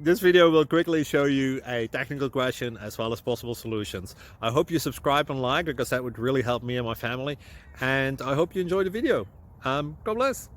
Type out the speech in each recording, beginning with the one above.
This video will quickly show you a technical question as well as possible solutions. I hope you subscribe and like, because that would really help me and my family. And I hope you enjoy the video. God bless.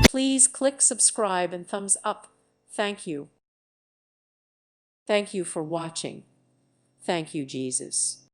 Please click subscribe and thumbs up. Thank you. Thank you for watching. Thank you, Jesus.